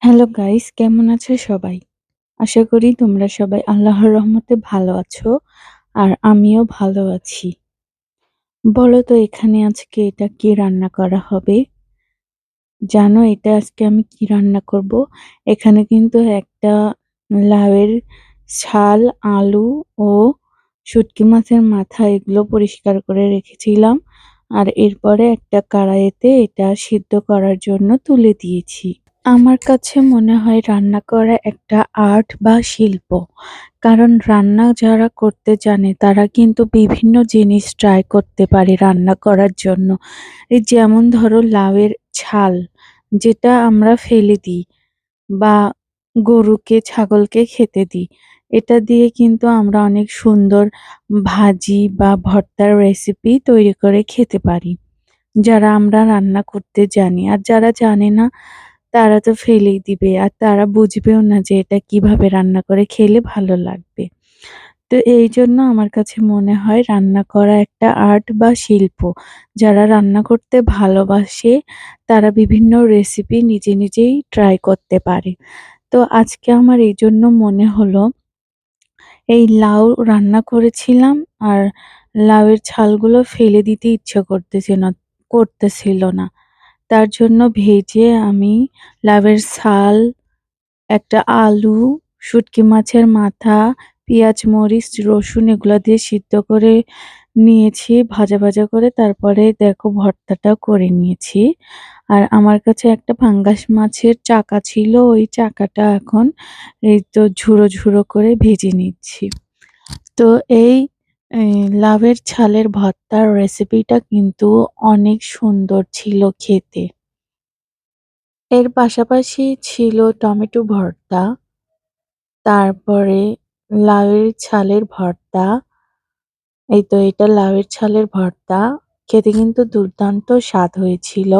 Hello guys, কেমন আছো সবাই? আশা করি তোমরা সবাই আল্লাহর রহমতে ভালো আছো। আর আমিও ভালো আছি। বলো তো এখানে আজকে এটা কি রান্না করা হবে? জানো এটা আজকে আমি কি রান্না করব? এখানে কিন্তু একটা লাউয়ের ছাল, আলু ও শুটকি মাছের মাথা এগুলো পরিষ্কার করে রেখেছিলাম। আর এরপরে একটা কড়াইতে এটা সিদ্ধ করার জন্য তুলে দিয়েছি। আমার কাছে মনে হয় রান্না করা একটা আর্ট বা শিল্প। কারণ রান্না যারা করতে জানে তারা কিন্তু বিভিন্ন জিনিস ট্রাই করতে পারে রান্না করার জন্য। এই যেমন ধরো লাউয়ের ছাল, যেটা আমরা ফেলে দিই বা গরুকে ছাগলকে খেতে দিই। এটা দিয়ে কিন্তু আমরা অনেক সুন্দর ভাজি বা ভর্তার রেসিপি তৈরি করে খেতে পারি। যারা আমরা রান্না করতে জানি। আর যারা জানে না তারা তো ফেলেই দিবে। আর তারা বুঝবেও না যে এটা কিভাবে রান্না করে খেলে ভালো লাগবে। তো এইজন্য আমার কাছে মনে হয় রান্না করা একটা আর্ট বা শিল্প। যারা রান্না করতে ভালোবাসে তারা বিভিন্ন রেসিপি নিজে নিজেই ট্রাই করতে পারে। তো আজকে আমার এইজন্য মনে হলো এই লাউ রান্না করেছিলাম আর লাউয়ের ছালগুলো ফেলে দিতে ইচ্ছে করতেছিল না। তার জন্য ভেজে আমি লাউয়ের ছাল, একটা আলু, শুটকি মাছের মাথা, পেঁয়াজ, মরিচ, রসুন এগুলা দিয়ে সিদ্ধ করে নিয়েছি ভাজা, ভাজা করে। তারপরে দেখো ভর্তাটাও করে নিয়েছি। আর আমার কাছে একটা পাঙ্গাস মাছের চাকা ছিল, ওই চাকাটা এখন এই তো ঝুরো, ঝুরো করে ভেজে নিচ্ছি। তো এই লাউয়ের ছালের ভর্তার রেসিপিটা কিন্তু অনেক সুন্দর ছিল খেতে। এর পাশাপাশি ছিল টমেটো ভর্তা, তারপরে লাউয়ের ছালের ভর্তা। এই তো এটা লাউয়ের ছালের ভর্তা। খেতে কিন্তু দুর্দান্ত স্বাদ হয়েছিল।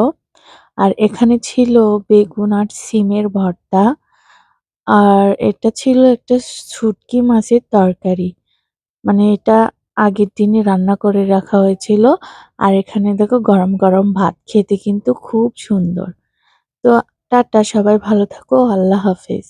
আর এখানে ছিল বেগুন আর সিমের ভর্তা। আর এটা ছিল একটা শুটকি মাছের তরকারি। মানে এটা আগের দিনে রান্না করে রাখা হয়েছিল। আর এখানে দেখো গরম, গরম ভাত। খেতে কিন্তু খুব সুন্দর। তো টাটা, সবাই ভালো থাকো। আল্লাহ হাফেজ।